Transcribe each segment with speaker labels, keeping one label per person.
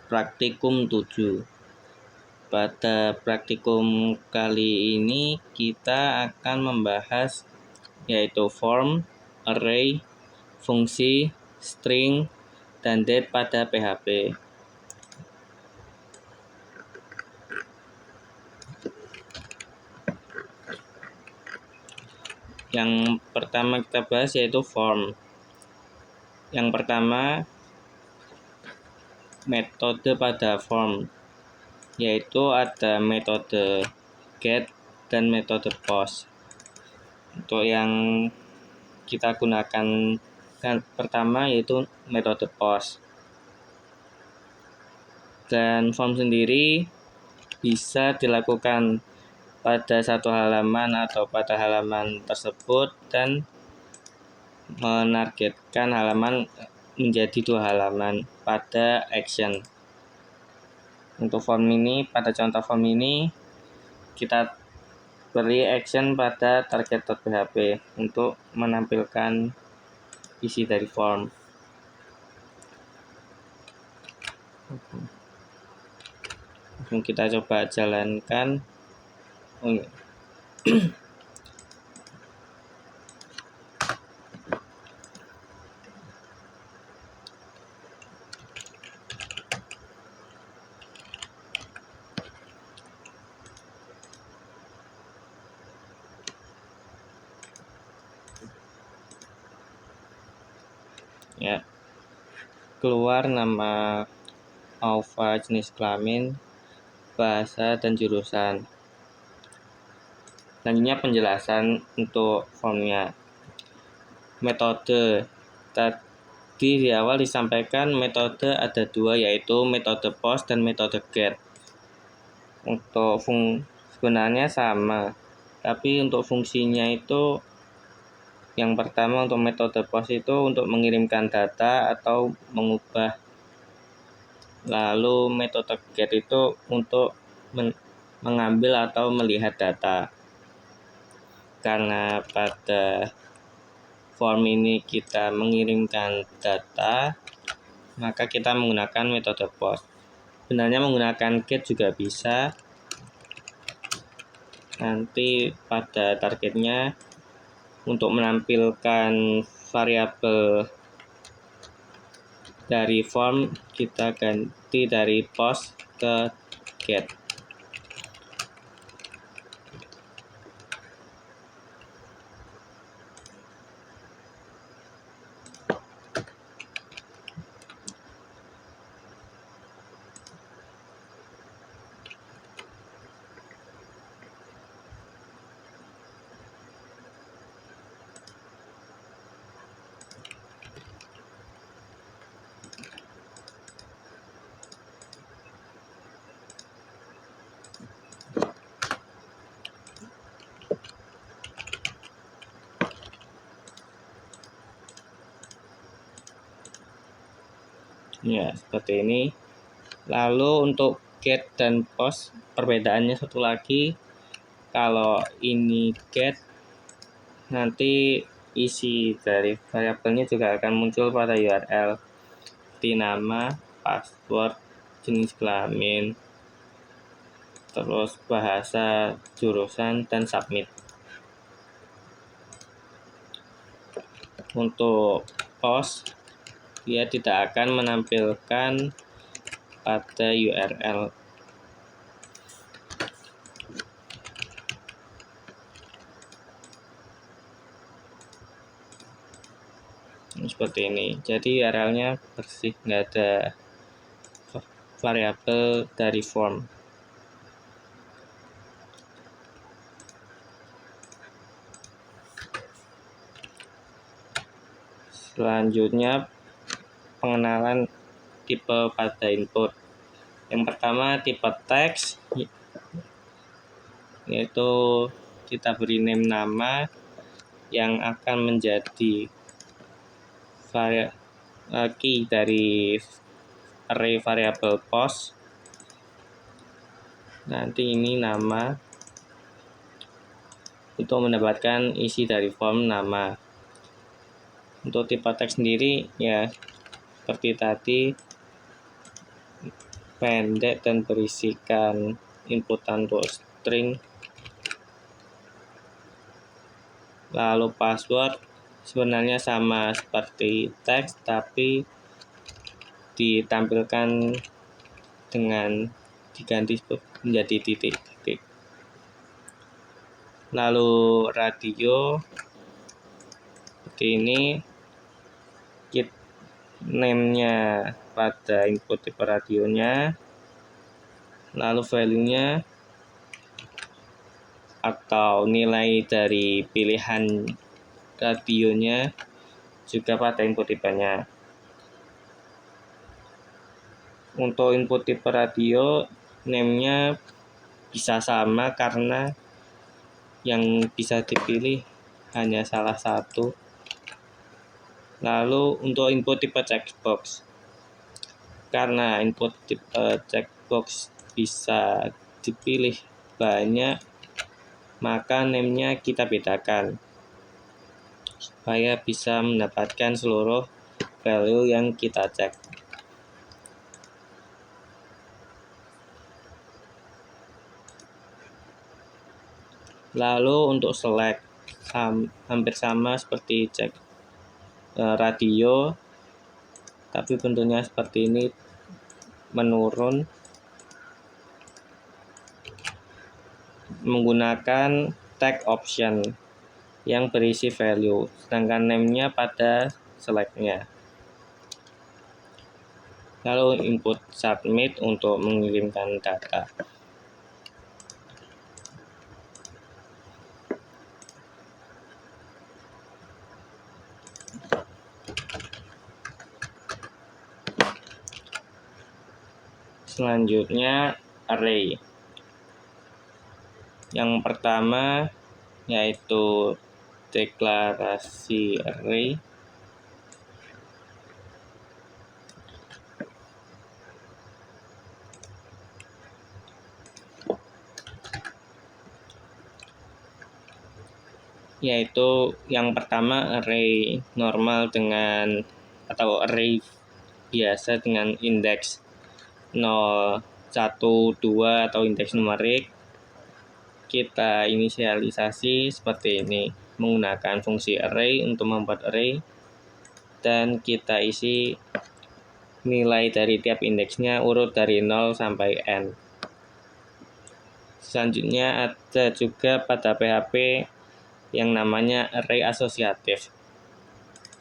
Speaker 1: praktikum 7. Pada praktikum kali ini kita akan membahas yaitu form, array, fungsi, string, dan date pada PHP. Yang pertama kita bahas yaitu form. Yang pertama, metode pada form, yaitu ada metode get dan metode post. Untuk yang kita gunakan pertama yaitu metode post. Dan form sendiri bisa dilakukan pada satu halaman atau pada halaman tersebut dan menargetkan halaman menjadi 2 halaman pada action. Untuk form ini, pada contoh form ini kita beri action pada target.php untuk menampilkan isi dari form. Langsung kita coba jalankan. Ya, keluar nama alpha, jenis kelamin, bahasa, dan jurusan. Selanjutnya penjelasan untuk formnya. Metode. Tadi di awal disampaikan metode ada 2, yaitu metode post dan metode get. Untuk sebenarnya sama, tapi untuk fungsinya itu yang pertama untuk metode post itu untuk mengirimkan data atau mengubah. Lalu metode get itu untuk mengambil atau melihat data. Karena pada form ini kita mengirimkan data, maka kita menggunakan metode post. Sebenarnya menggunakan get juga bisa. Nanti pada targetnya untuk menampilkan variabel dari form kita ganti dari post ke get. Ya, seperti ini. Lalu untuk get dan post, perbedaannya satu lagi. Kalau ini get, nanti isi dari variabelnya juga akan muncul pada URL. Seperti nama, password, jenis kelamin, terus bahasa, jurusan, dan submit. Untuk post, dia tidak akan menampilkan pada URL. Seperti ini. Jadi URL-nya bersih, nggak ada variabel dari form. Selanjutnya pengenalan tipe pada input. Yang pertama tipe teks, yaitu kita beri name nama yang akan menjadi key dari array variabel post. Nanti ini nama untuk mendapatkan isi dari form nama. Untuk tipe teks sendiri ya seperti tadi, pendek dan berisikan inputan untuk string. Lalu password sebenarnya sama seperti teks, tapi ditampilkan dengan diganti menjadi titik-titik. Lalu radio seperti ini, name-nya pada input tipe radionya, lalu value-nya atau nilai dari pilihan radionya juga pada input tipenya. Untuk input tipe radio, name-nya bisa sama karena yang bisa dipilih hanya salah satu. Lalu untuk input tipe checkbox, karena input tipe checkbox bisa dipilih banyak, maka name-nya kita bedakan supaya bisa mendapatkan seluruh value yang kita cek. Lalu untuk select hampir sama seperti cek radio, tapi bentuknya seperti ini, menurun menggunakan tag option yang berisi value, sedangkan name-nya pada select-nya. Lalu input submit untuk mengirimkan data. Selanjutnya array. Yang pertama yaitu deklarasi array. Yaitu yang pertama array normal dengan atau array biasa dengan indeks 0, 1, 2 atau indeks numerik. Kita inisialisasi seperti ini menggunakan fungsi array untuk membuat array, dan kita isi nilai dari tiap indeksnya urut dari 0 sampai n. Selanjutnya ada juga pada PHP yang namanya array asosiatif,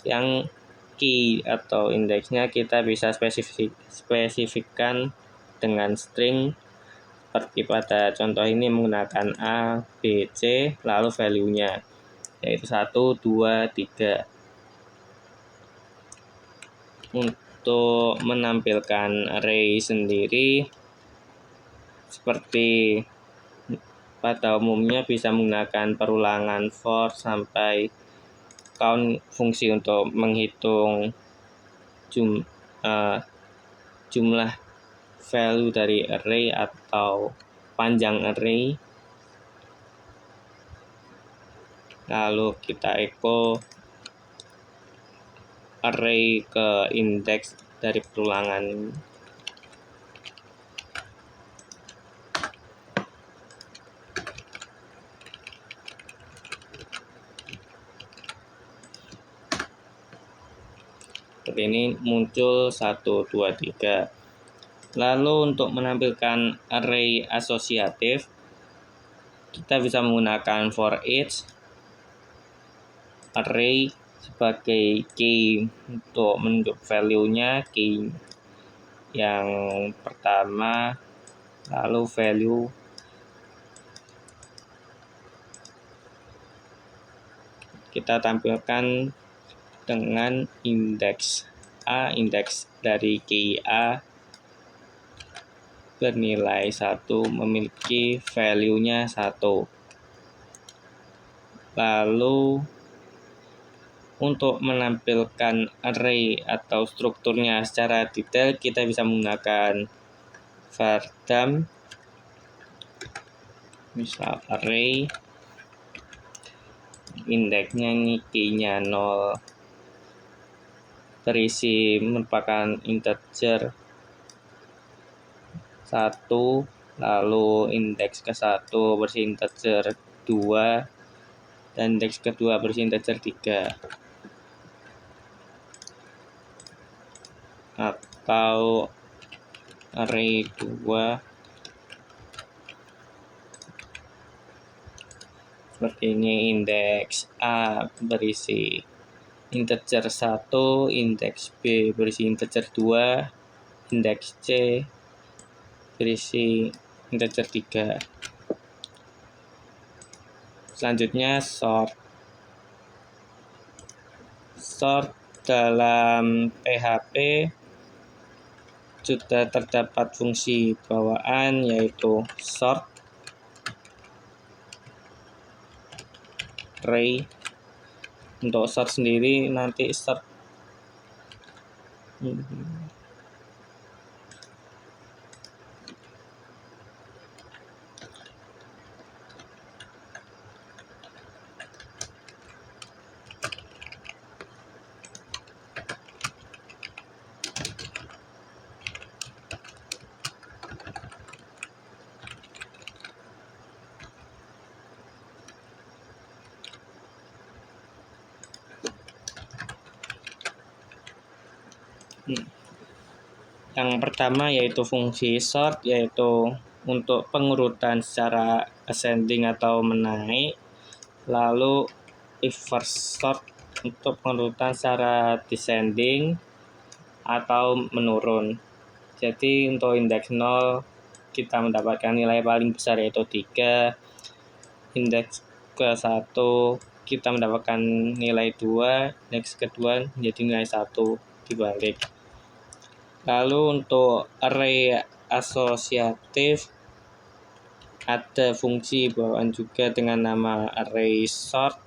Speaker 1: yang key atau indeksnya kita bisa spesifikkan dengan string, seperti pada contoh ini menggunakan A, B, C, lalu value-nya yaitu 1, 2, 3. Untuk menampilkan array sendiri, seperti pada umumnya bisa menggunakan perulangan for sampai count, fungsi untuk menghitung jumlah value dari array atau panjang array. Lalu kita echo array ke indeks dari perulangan. Seperti ini muncul 1, 2, 3. Lalu untuk menampilkan array asosiatif, kita bisa menggunakan for each array sebagai key untuk menunjuk value-nya, key yang pertama, lalu value kita tampilkan dengan indeks A, indeks dari key A bernilai 1, memiliki value-nya 1. Lalu untuk menampilkan array atau strukturnya secara detail, kita bisa menggunakan var_dam, misal array, indeksnya ini key-nya 0, berisi merupakan integer, 1, lalu indeks ke-1 bersih integer 2, dan indeks kedua bersih integer 3. Atau array 2 seperti ini, indeks A berisi integer 1, indeks B berisi integer 2, indeks C berisi integer 3. Selanjutnya sort dalam PHP sudah terdapat fungsi bawaan yaitu sort array. Untuk sort sendiri nanti sort yang pertama yaitu fungsi sort, yaitu untuk pengurutan secara ascending atau menaik, lalu reverse sort untuk pengurutan secara descending atau menurun. Jadi untuk indeks 0 kita mendapatkan nilai paling besar yaitu 3, indeks ke-1 kita mendapatkan nilai 2, indeks kedua menjadi nilai 1 dibalik. Lalu untuk array asosiatif ada fungsi bawaan juga dengan nama array sort,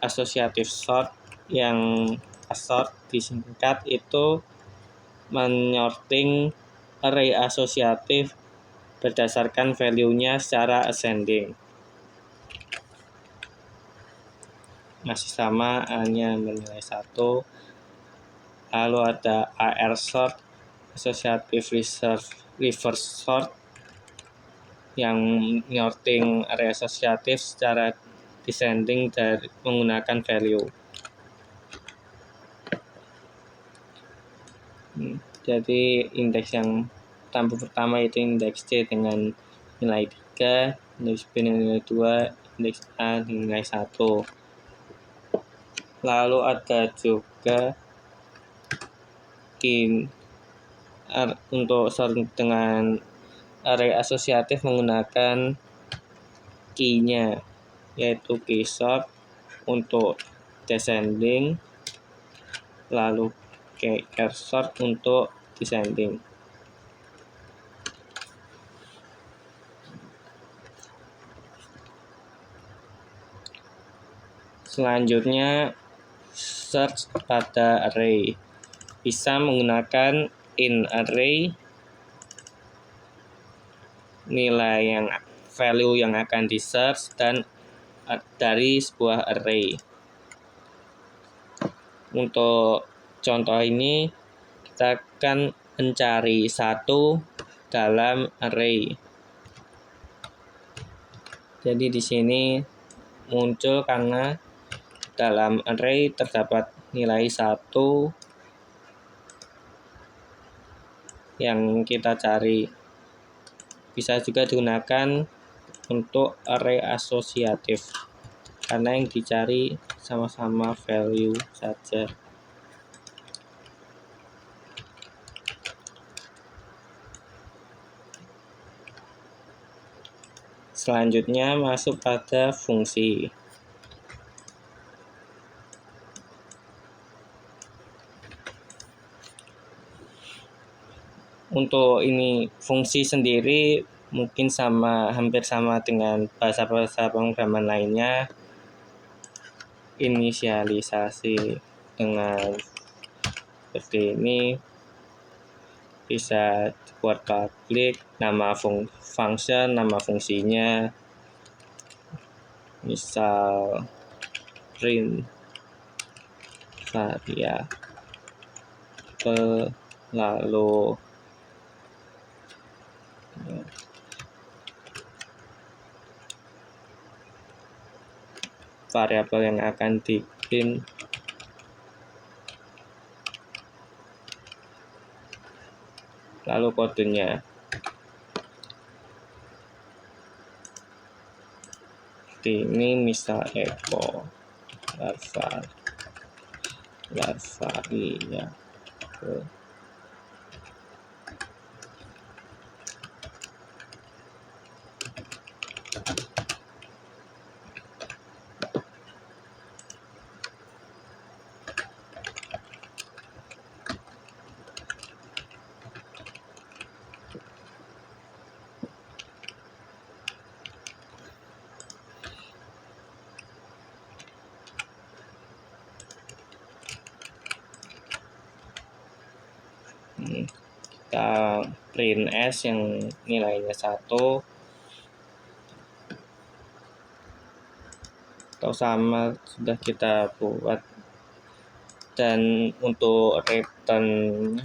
Speaker 1: associative sort, yang sort disingkat itu menyorting array asosiatif berdasarkan value-nya secara ascending. Masih sama, A-nya bernilai 1. Lalu ada AR sort, associative reverse sort, yang menyorting array asosiatif secara descending dari menggunakan value. Jadi indeks yang tampil pertama itu indeks C dengan nilai 3, indeks B dengan nilai 2, indeks A dengan nilai 1. Lalu ada juga untuk sort dengan array asosiatif menggunakan key-nya, yaitu key sort untuk descending, lalu key sort untuk descending. Selanjutnya search pada array bisa menggunakan in array, nilai yang value yang akan di search dan dari sebuah array. Untuk contoh ini kita akan mencari 1 dalam array. Jadi di sini muncul karena dalam array terdapat nilai 1 yang kita cari. Bisa juga digunakan untuk array asosiatif karena yang dicari sama-sama value saja. Selanjutnya masuk pada fungsi. Untuk ini fungsi sendiri mungkin hampir sama dengan bahasa-bahasa pemrograman lainnya. Inisialisasi dengan seperti ini, bisa buat public, nama function, nama fungsinya, misal print variabel, lalu variabel yang akan di print, lalu kodenya. Ini misal echo larvari ya. Kita print S yang nilainya 1 atau sama sudah kita buat, dan untuk return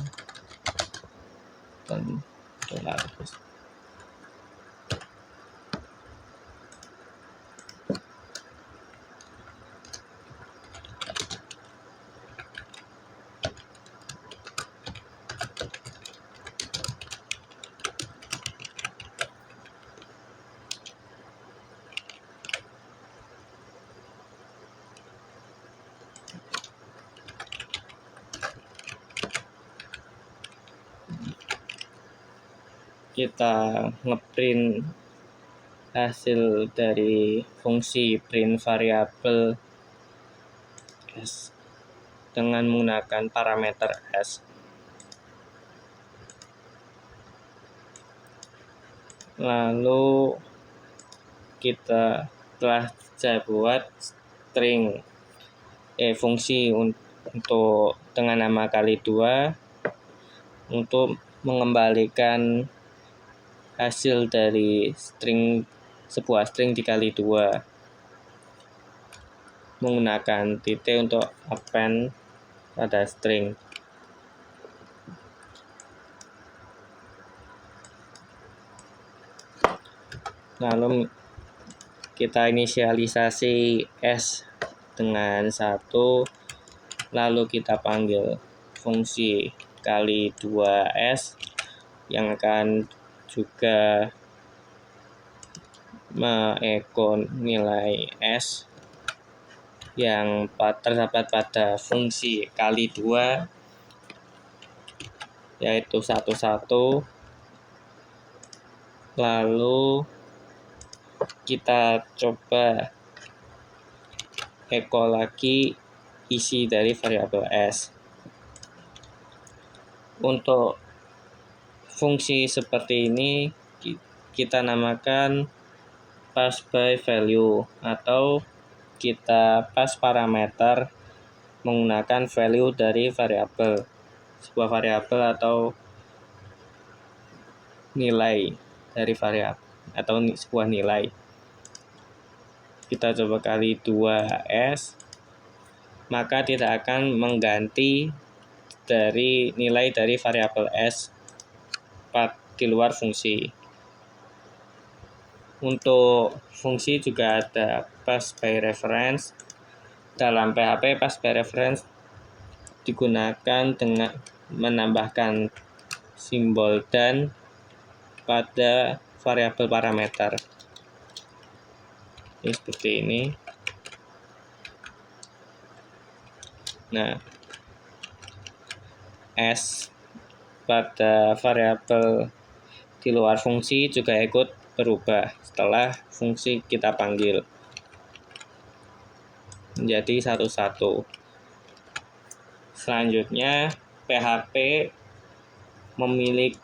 Speaker 1: kita ngeprint hasil dari fungsi print variabel S dengan menggunakan parameter S. Lalu kita telah saya buat string fungsi untuk dengan nama kali 2 untuk mengembalikan hasil dari sebuah string dikali 2 menggunakan titik untuk append pada string. Lalu kita inisialisasi S dengan 1, lalu kita panggil fungsi kali 2S yang akan juga mengecho nilai S yang terdapat pada fungsi kali 2, yaitu 1, lalu kita coba echo lagi isi dari variabel S. Untuk fungsi seperti ini kita namakan pass by value, atau kita pass parameter menggunakan value dari variabel, sebuah variabel atau nilai dari variabel atau sebuah nilai. Kita coba kali 2S, maka tidak akan mengganti dari nilai dari variabel S di luar fungsi. Untuk fungsi juga ada pass by reference. Dalam PHP pass by reference digunakan dengan menambahkan simbol dan pada variabel parameter. Ini seperti ini. Nah, S pada variabel di luar fungsi juga ikut berubah setelah fungsi kita panggil menjadi 1. Selanjutnya, PHP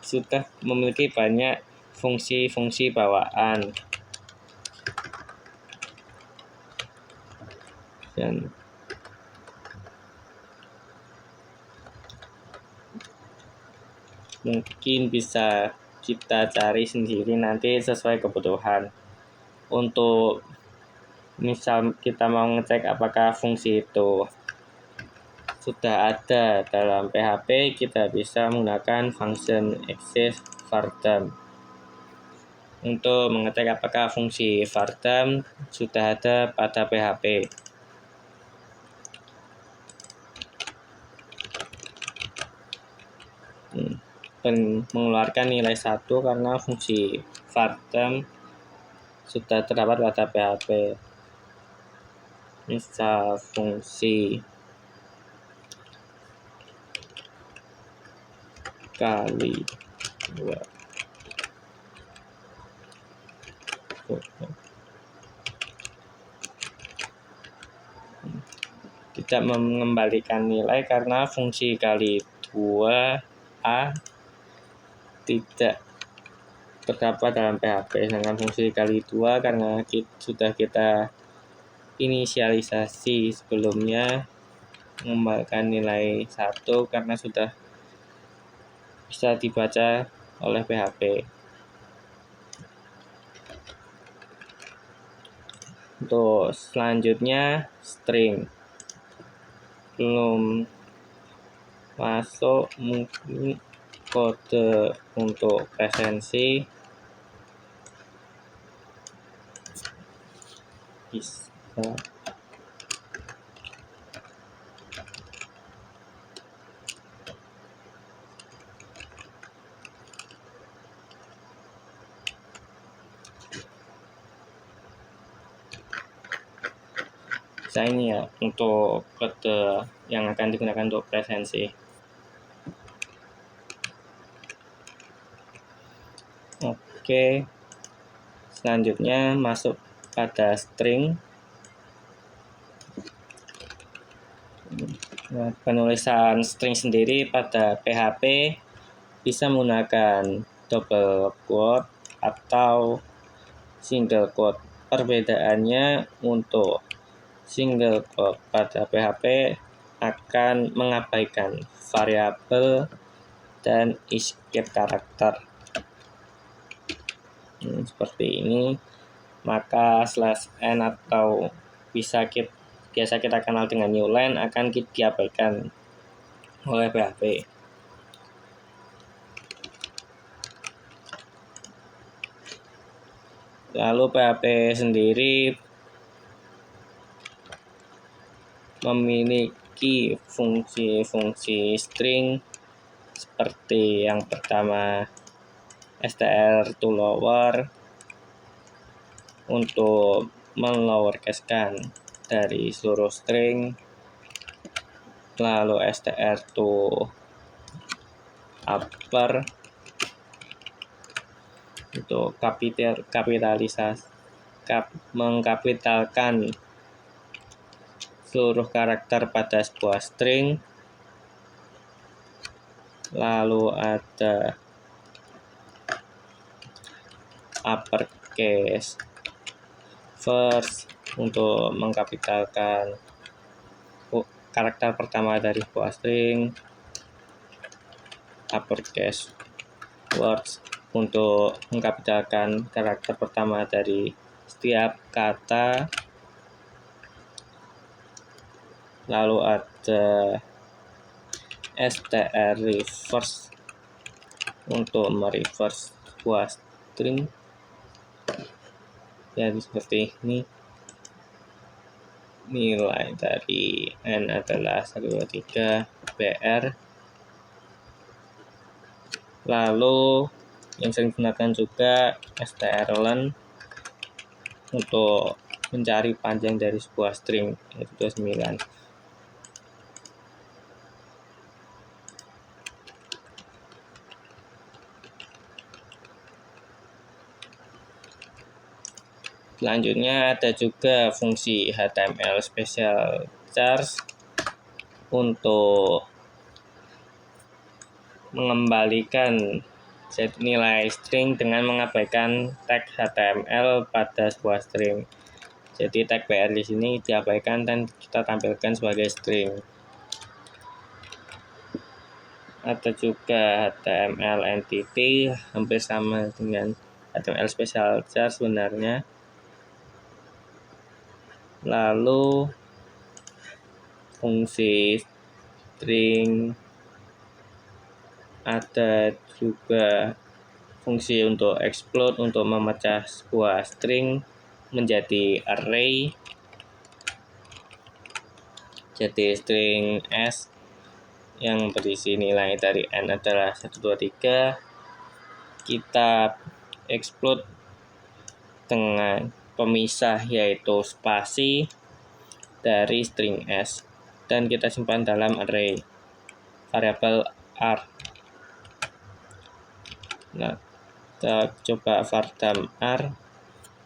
Speaker 1: sudah memiliki banyak fungsi-fungsi bawaan. Dan mungkin bisa kita cari sendiri nanti sesuai kebutuhan. Untuk misal kita mau ngecek apakah fungsi itu sudah ada dalam PHP, kita bisa menggunakan function exist var dump. untuk mengecek apakah fungsi var_dump sudah ada pada PHP. Mengeluarkan nilai 1 karena fungsi var_dump sudah terdapat pada PHP. Misal fungsi kali 2 tidak mengembalikan nilai karena fungsi kali 2A tidak terdapat dalam PHP, sedangkan fungsi kali 2 karena sudah kita inisialisasi sebelumnya mengembalikan nilai 1 karena sudah bisa dibaca oleh PHP. Untuk selanjutnya string belum masuk, mungkin kode untuk presensi bisa ini ya untuk kode yang akan digunakan untuk presensi. Oke, selanjutnya masuk pada string. Nah, penulisan string sendiri pada PHP bisa menggunakan double quote atau single quote. Perbedaannya untuk single quote pada PHP akan mengabaikan variabel dan escape karakter. Seperti ini, maka /n atau biasa kita kenal dengan new line akan diabaikan oleh PHP. Lalu PHP sendiri memiliki fungsi-fungsi string seperti yang pertama str to lower untuk melowercase-kan dari seluruh string, lalu str to upper untuk mengkapitalkan seluruh karakter pada sebuah string. Lalu ada uppercase first untuk mengkapitalkan karakter pertama dari sebuah string. Uppercase words untuk mengkapitalkan karakter pertama dari setiap kata. Lalu ada str reverse untuk mereverse sebuah string. Jadi seperti ini. Nilai dari n adalah 1, 2, 3 br. Lalu yang sering digunakan juga strlen untuk mencari panjang dari sebuah string, yaitu 29. Selanjutnya ada juga fungsi HTML special chars untuk mengembalikan nilai string dengan mengabaikan tag HTML pada sebuah string. Jadi tag br di sini diabaikan dan kita tampilkan sebagai string. Ada juga HTML entity, hampir sama dengan HTML special char sebenarnya. Lalu fungsi string, ada juga fungsi untuk explode untuk memecah sebuah string menjadi array. Jadi string S yang berisi nilai dari n adalah 1, 2, 3. Kita explode dengan pemisah yaitu spasi dari string S dan kita simpan dalam array variabel r. Nah, kita coba vardam r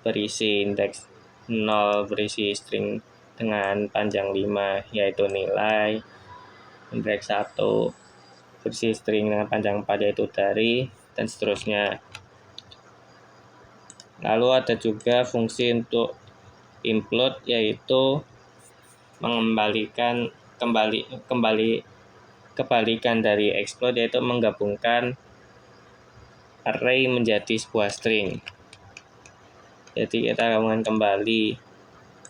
Speaker 1: berisi indeks 0 berisi string dengan panjang 5 yaitu nilai, indeks 1 berisi string dengan panjang 4 yaitu dari, dan seterusnya. Lalu ada juga fungsi untuk implode yaitu mengembalikan kebalikan dari explode yaitu menggabungkan array menjadi sebuah string. Jadi kita gabungkan kembali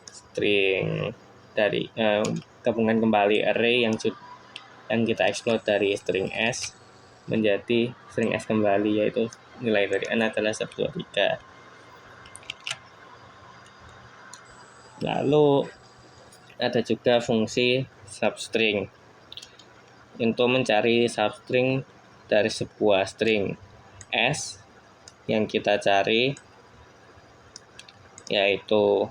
Speaker 1: string dari gabungan kembali array yang kita explode dari string S menjadi string S kembali, yaitu nilai dari n adalah 1, 2, 3. Lalu ada juga fungsi substring untuk mencari substring dari sebuah string S yang kita cari, yaitu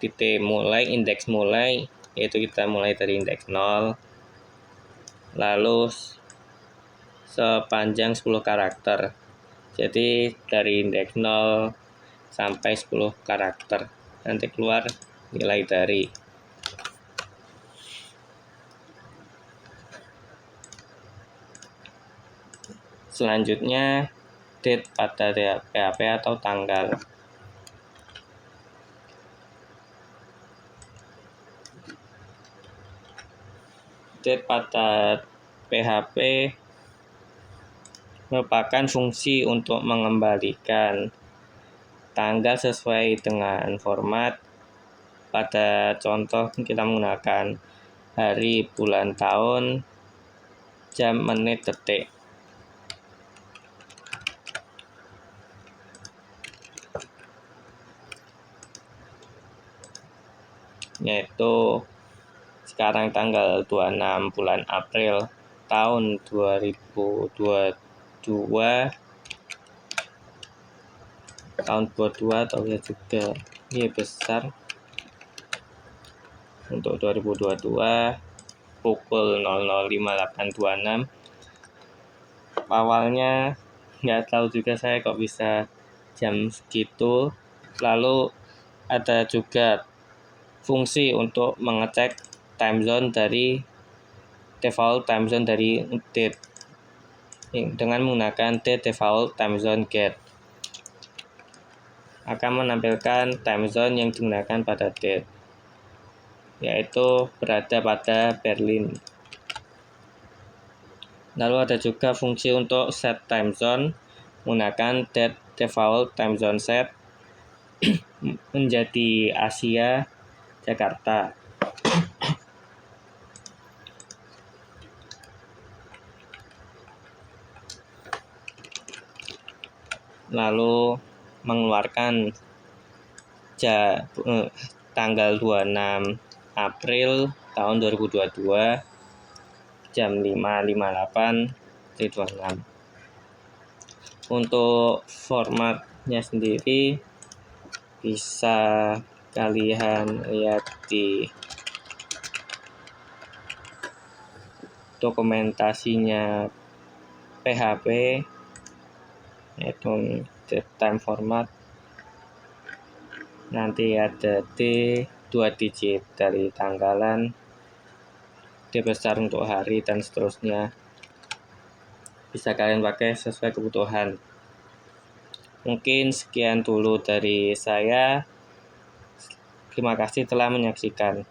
Speaker 1: titik mulai, indeks mulai, yaitu kita mulai dari indeks 0 lalu sepanjang 10 karakter. Jadi dari indeks 0 sampai 10 karakter nanti keluar nilai dari. Selanjutnya date pada PHP atau tanggal. Date pada PHP merupakan fungsi untuk mengembalikan tanggal sesuai dengan format. Pada contoh kita menggunakan hari, bulan, tahun, jam, menit, detik. Yaitu sekarang tanggal 26 bulan April tahun 2022, tahun 22 atau ya juga ini besar untuk 2022 pukul 00.5826. Awalnya nggak tahu juga saya kok bisa jam segitu. Lalu ada juga fungsi untuk mengecek time zone dari default time zone dari date dengan menggunakan date default time zone get akan menampilkan time zone yang digunakan pada date, yaitu berada pada Berlin. Lalu ada juga fungsi untuk set time zone menggunakan date default time zone set menjadi Asia Jakarta. Lalu mengeluarkan tanggal 26 April tahun 2022 jam 5.58.26. Untuk formatnya sendiri bisa kalian lihat di dokumentasinya PHP, yaitu time format. Nanti ada D 2 digit dari tanggalan, D besar untuk hari, dan seterusnya. Bisa kalian pakai sesuai kebutuhan. Mungkin sekian dulu dari saya. Terima kasih telah menyaksikan.